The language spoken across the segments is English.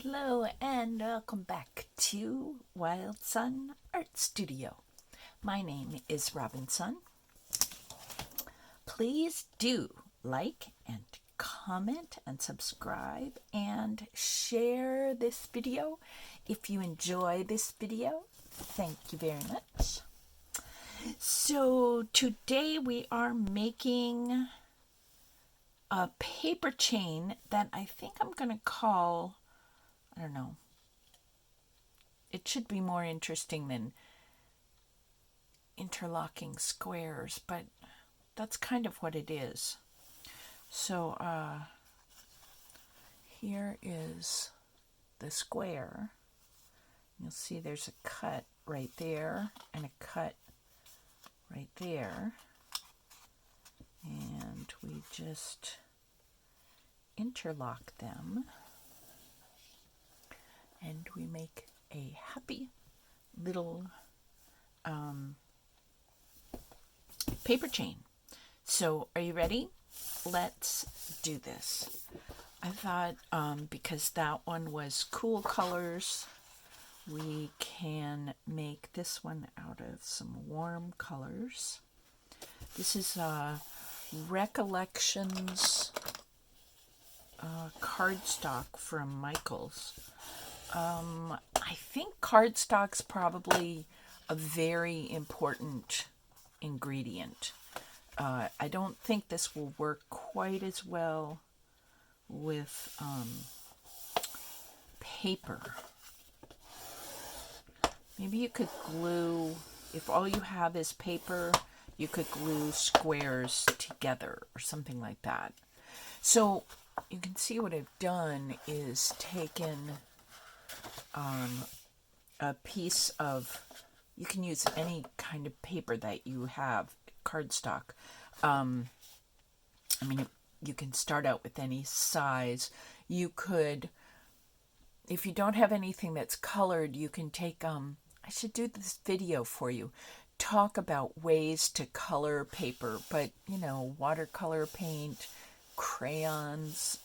Hello and welcome back to Robinsunne Art Studio. My name is Robinsunne. Please do like and comment and subscribe and share this video if you enjoy this video. Thank you very much. So today we are making a paper chain that I think I'm going to call, I don't know, it should be more interesting than interlocking squares, but that's kind of what it is. So here is the square. You'll see there's a cut right there and a cut right there. And we just interlock them and we make a happy little paper chain. So are you ready? Let's do this. I thought because that one was cool colors, we can make this one out of some warm colors. This is Recollections cardstock from Michaels. I think cardstock's probably a very important ingredient. I don't think this will work quite as well with paper. Maybe you could glue, if all you have is paper, you could glue squares together or something like that. So you can see what I've done is taken a piece of, you can use any kind of paper that you have, cardstock. You can start out with any size. You could, if you don't have anything that's colored, you can take, I should do this video for you, talk about ways to color paper, but, you know, watercolor paint, crayons,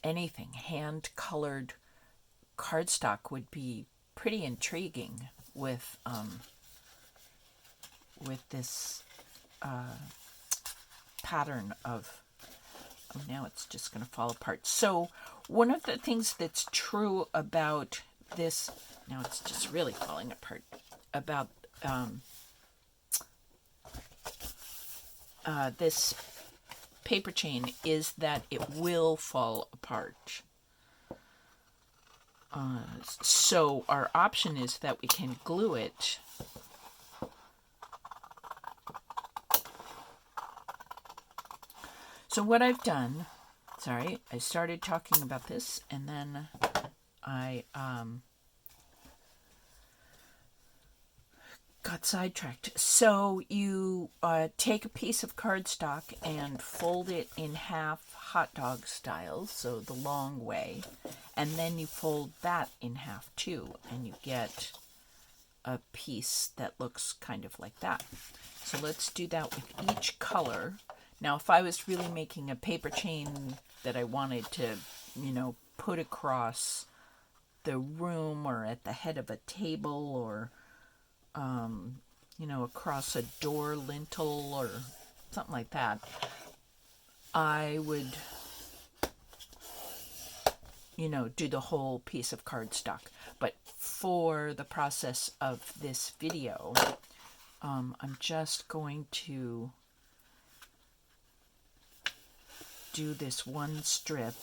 anything, hand-colored cardstock would be pretty intriguing with this pattern of, oh, now it's just going to fall apart. So one of the things that's true about this, now it's just really falling apart, about this paper chain is that it will fall apart. So our option is that we can glue it. So what I've done, sorry, I started talking about this and then I got sidetracked. So you take a piece of cardstock and fold it in half, hot dog style, so the long way, and then you fold that in half too, and you get a piece that looks kind of like that. So let's do that with each color. Now, if I was really making a paper chain that I wanted to, you know, put across the room or at the head of a table or you know, across a door lintel or something like that, I would, you know, do the whole piece of cardstock. But for the process of this video, I'm just going to do this one strip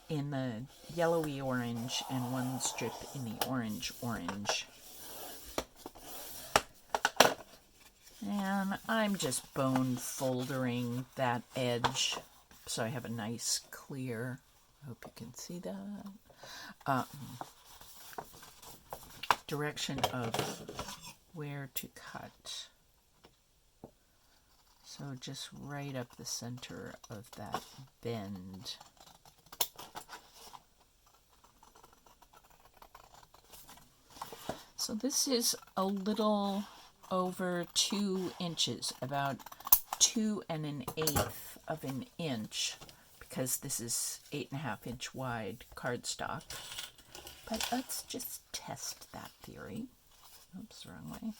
in the yellowy orange and one strip in the orange. And I'm just bone foldering that edge so I have a nice clear, I hope you can see that, direction of where to cut. So just right up the center of that bend. So this is a little over 2 inches, about 2 1/8 of an inch, because this is 8.5-inch wide cardstock. But let's just test that theory. Oops, wrong way.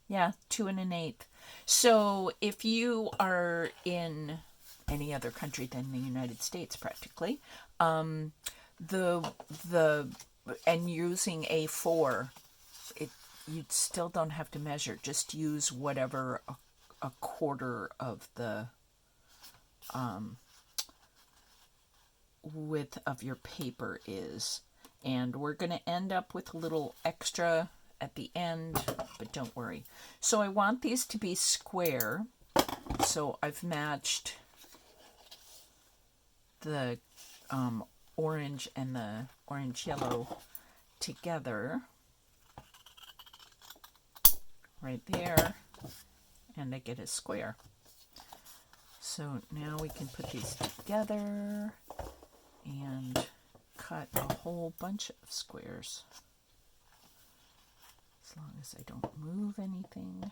Yeah, 2 1/8. So if you are in any other country than the United States, practically, and using A4, you still don't have to measure. Just use whatever a quarter of the width of your paper is. And we're going to end up with a little extra at the end, but don't worry. So I want these to be square, so I've matched the orange and the orange yellow together right there, and I get a square. So now we can put these together and cut a whole bunch of squares, as long as I don't move anything.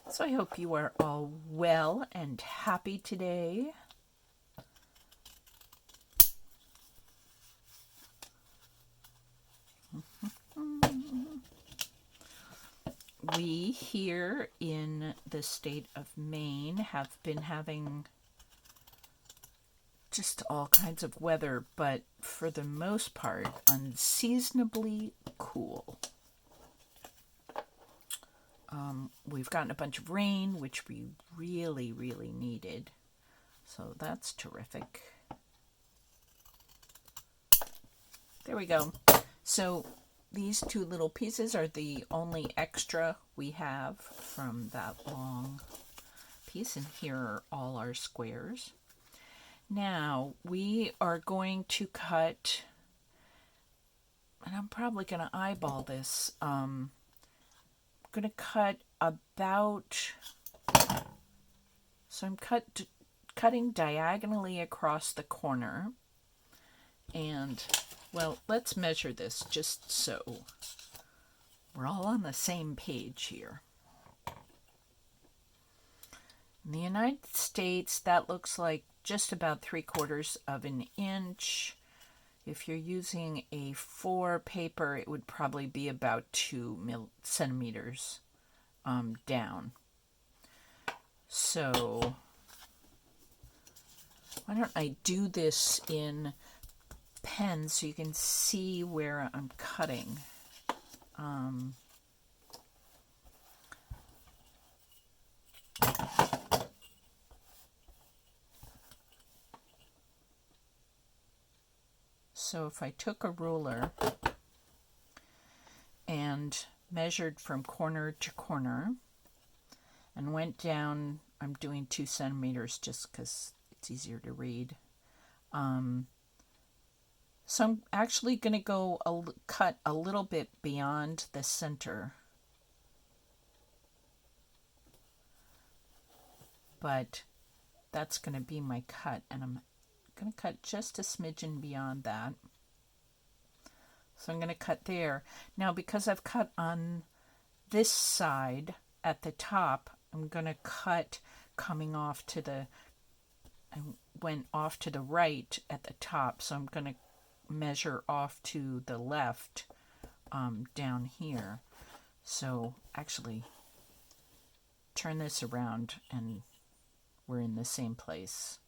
So I hope you are all well and happy today. We here in the state of Maine have been having just all kinds of weather, but for the most part, unseasonably cool. We've gotten a bunch of rain, which we really, really needed. So that's terrific. There we go. So these two little pieces are the only extra we have from that long piece, and here are all our squares. Now we are going to cut, and I'm probably going to eyeball this. I'm going to cut about, so I'm cutting diagonally across the corner, and well, let's measure this just so we're all on the same page here. In the United States, that looks like just about 3/4 of an inch. If you're using A4 paper, it would probably be about 2 centimeters down. So why don't I do this in pen so you can see where I'm cutting. So if I took a ruler and measured from corner to corner and went down, I'm doing 2 centimeters just because it's easier to read. So I'm actually going to go cut a little bit beyond the center. But that's going to be my cut, and I'm going to cut just a smidgen beyond that. So I'm going to cut there. Now, because I've cut on this side at the top, I'm going to cut coming off to the, I went off to the right at the top, so I'm going to measure off to the left down here. So actually turn this around and we're in the same place.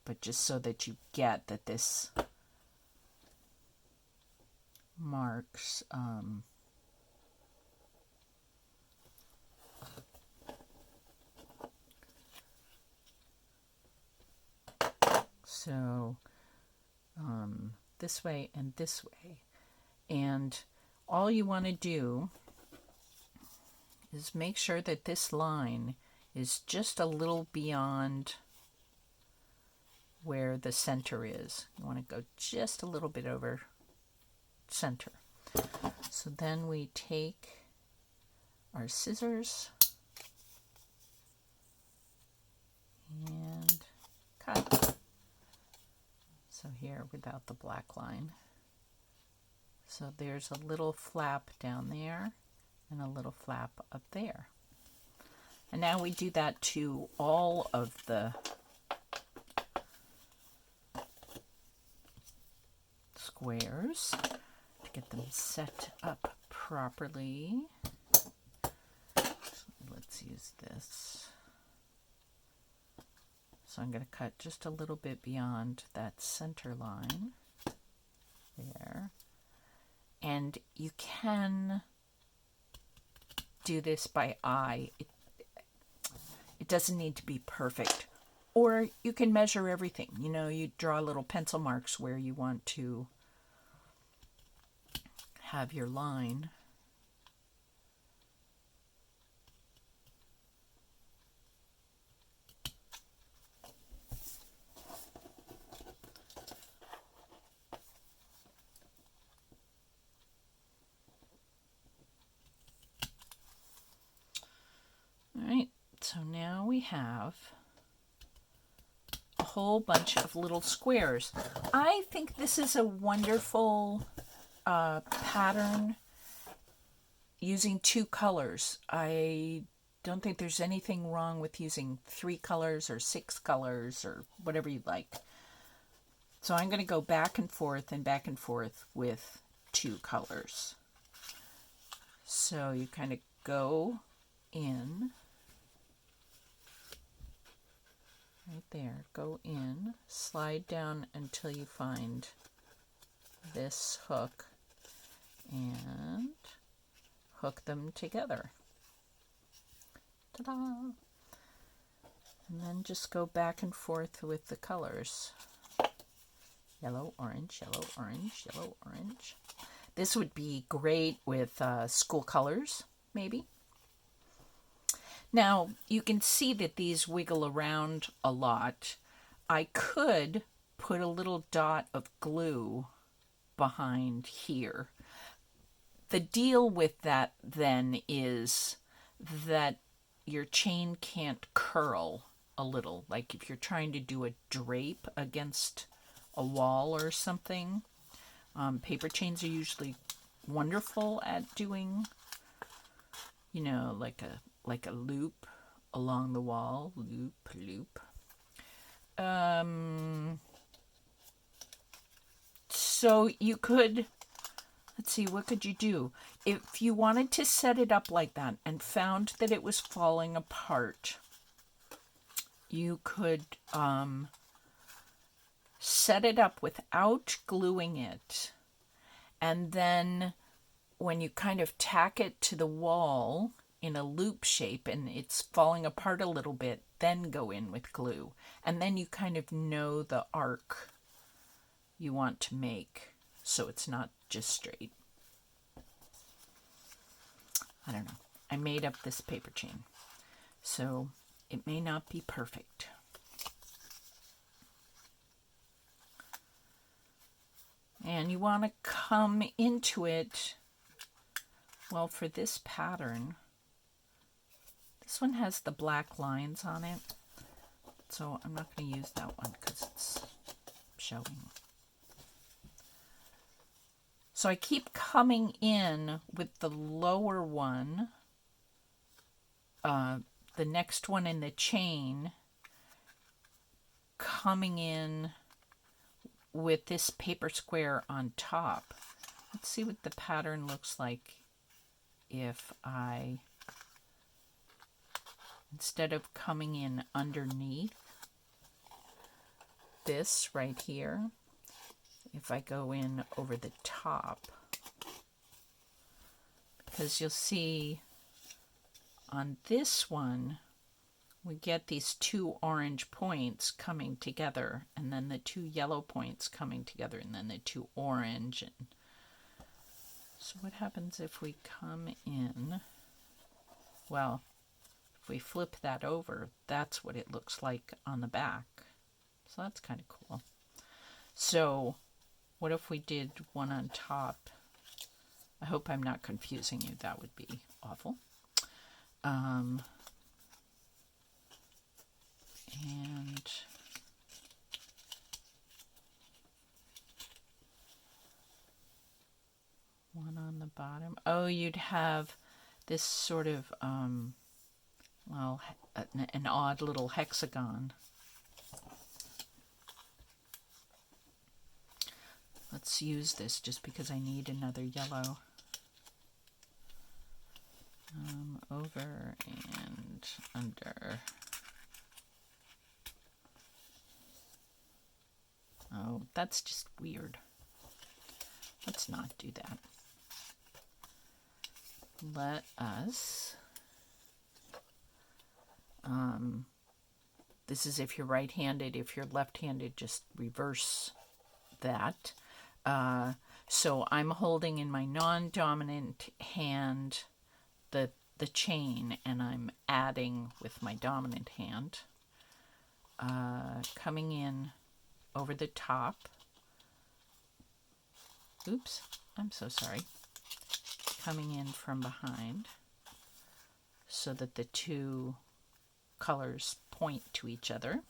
But just so that you get that this marks so this way and this way. And all you want to do is make sure that this line is just a little beyond where the center is. You want to go just a little bit over center. So then we take our scissors and cut. So here without the black line. So there's a little flap down there and a little flap up there. And now we do that to all of the squares to get them set up properly. So let's use this. So I'm going to cut just a little bit beyond that center line there. And you can do this by eye. It doesn't need to be perfect. Or you can measure everything. You know, you draw little pencil marks where you want to have your line. All right, so now we have a whole bunch of little squares. I think this is a wonderful pattern using 2 colors. I don't think there's anything wrong with using 3 colors or 6 colors or whatever you like. So I'm going to go back and forth with 2 colors. So you kind of go in, right there, go in, slide down until you find this hook and hook them together. Ta-da! And then just go back and forth with the colors. Yellow, orange, yellow, orange, yellow, orange. This would be great with school colors, maybe. Now, you can see that these wiggle around a lot. I could put a little dot of glue behind here. The deal with that then is that your chain can't curl a little. Like if you're trying to do a drape against a wall or something, paper chains are usually wonderful at doing, you know, like a loop along the wall, loop. So you could, let's see, what could you do? If you wanted to set it up like that and found that it was falling apart, you could set it up without gluing it, and then when you kind of tack it to the wall in a loop shape and it's falling apart a little bit, then go in with glue. And then you kind of know the arc you want to make so it's not just straight. I don't know. I made up this paper chain, so it may not be perfect. And you want to come into it, well, for this pattern, this one has the black lines on it, so I'm not going to use that one because it's showing. So I keep coming in with the lower one, the next one in the chain, coming in with this paper square on top. Let's see what the pattern looks like if I, instead of coming in underneath this right here, if I go in over the top, because you'll see on this one we get these 2 orange points coming together, and then the 2 yellow points coming together, and then the 2 orange. And so what happens if we come in? Well, if we flip that over, that's what it looks like on the back. So that's kind of cool. So what if we did one on top I hope I'm not confusing you. That would be awful. And one on the bottom. Oh, you'd have this sort of, well, an odd little hexagon. Let's use this just because I need another yellow. Over and under. Oh, that's just weird. Let's not do that. Let us, this is if you're right-handed. If you're left-handed, just reverse that. So I'm holding in my non-dominant hand the chain, and I'm adding with my dominant hand, coming in over the top. Oops, I'm so sorry. Coming in from behind so that the two colors point to each other.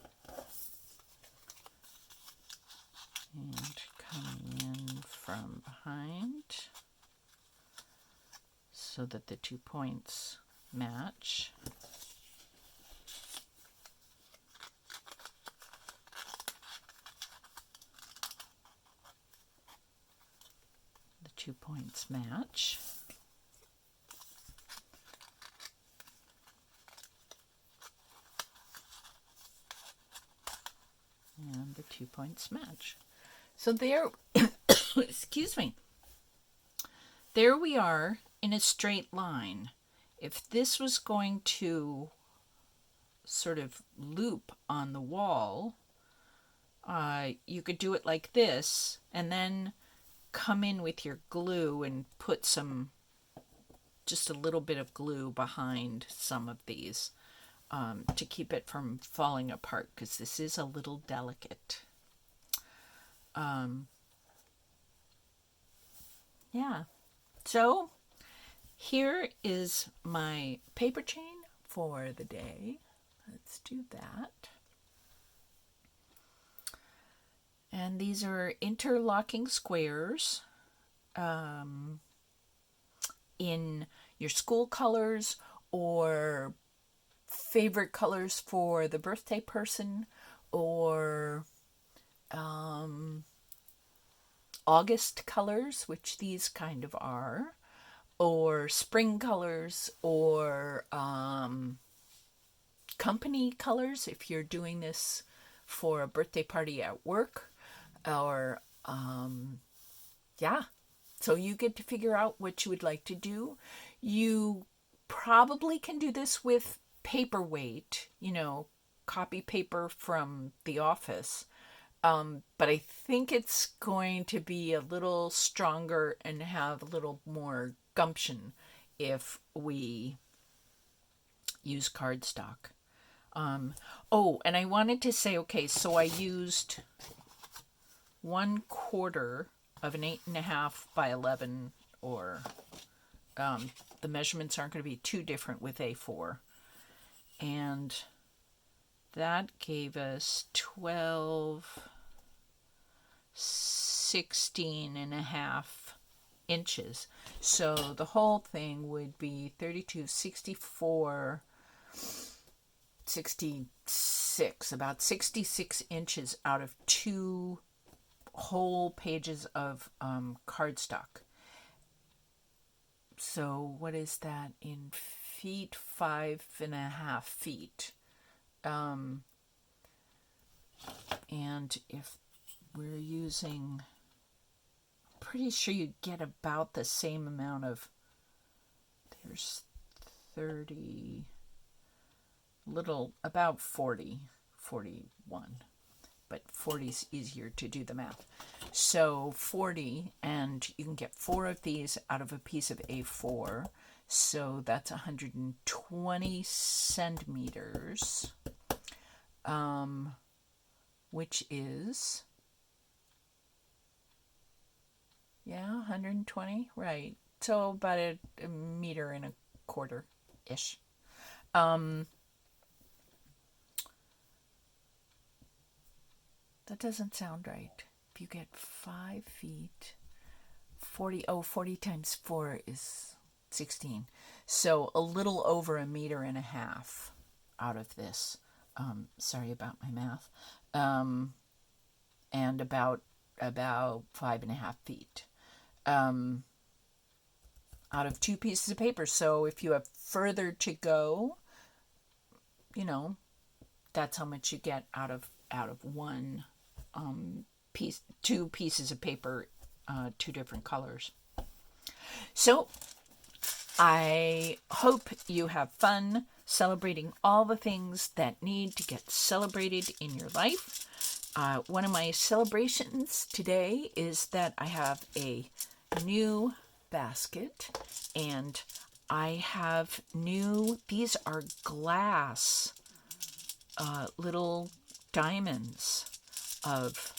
And coming in from behind so that the 2 points match. The 2 points match. And the 2 points match. So there, excuse me, there we are in a straight line. If this was going to sort of loop on the wall, you could do it like this and then come in with your glue and put just a little bit of glue behind some of these to keep it from falling apart, because this is a little delicate. Yeah, so here is my paper chain for the day. Let's do that. And these are interlocking squares in your school colors or favorite colors for the birthday person, or August colors, which these kind of are, or spring colors, or company colors if you're doing this for a birthday party at work, or yeah. So you get to figure out what you would like to do. You probably can do this with paperweight, copy paper from the office. But I think it's going to be a little stronger and have a little more gumption if we use cardstock. Oh, and I wanted to say, okay, so I used 1/4 of an 8.5 by 11, or the measurements aren't going to be too different with A4. And that gave us 12, 16.5 inches. So the whole thing would be 32, 64, 66, about 66 inches out of 2 whole pages of cardstock. So what is that in feet? 5.5 feet. And if we're using, pretty sure you get about the same amount of, there's 30, about 40, 41, but 40 is easier to do the math. So 40, and you can get 4 of these out of a piece of A4. So that's 120 centimeters, which is, 120, right. So about a meter and a quarter ish. That doesn't sound right. If you get 5 feet, 40 times 4 is 16. So a little over a meter and a half out of this. Sorry about my math. And about 5.5 feet. Out of 2 pieces of paper. So if you have further to go, that's how much you get out of one piece, 2 pieces of paper, 2 different colors. So I hope you have fun celebrating all the things that need to get celebrated in your life. One of my celebrations today is that I have a new basket, and I have these are glass little diamonds of,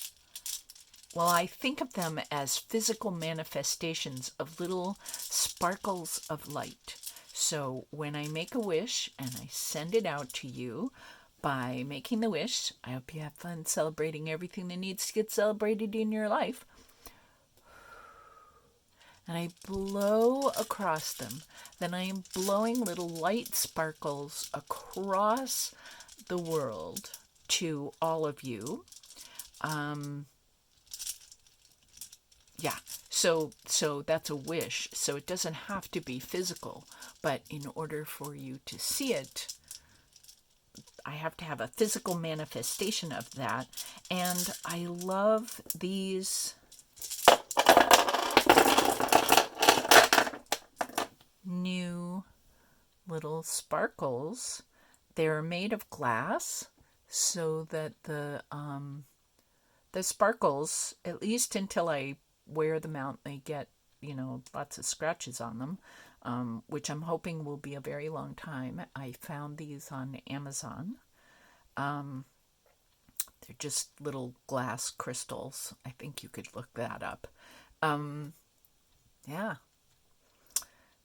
well, I think of them as physical manifestations of little sparkles of light. So when I make a wish and I send it out to you by making the wish, I hope you have fun celebrating everything that needs to get celebrated in your life. And I blow across them. Then I am blowing little light sparkles across the world to all of you. So that's a wish. So it doesn't have to be physical, but in order for you to see it, I have to have a physical manifestation of that. And I love these new little sparkles. They're made of glass so that the sparkles, at least until I wear them out, they get, lots of scratches on them, which I'm hoping will be a very long time. I found these on Amazon. They're just little glass crystals. I think you could look that up. Yeah.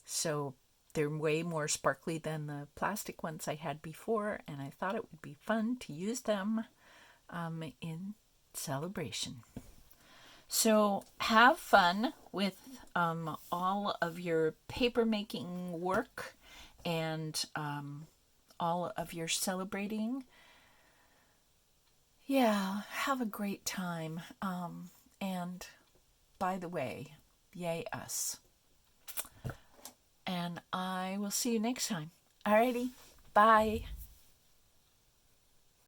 So they're way more sparkly than the plastic ones I had before, and I thought it would be fun to use them in celebration. So have fun with all of your paper making work and all of your celebrating. Yeah, have a great time. And by the way, yay us. And I will see you next time. Alrighty, bye.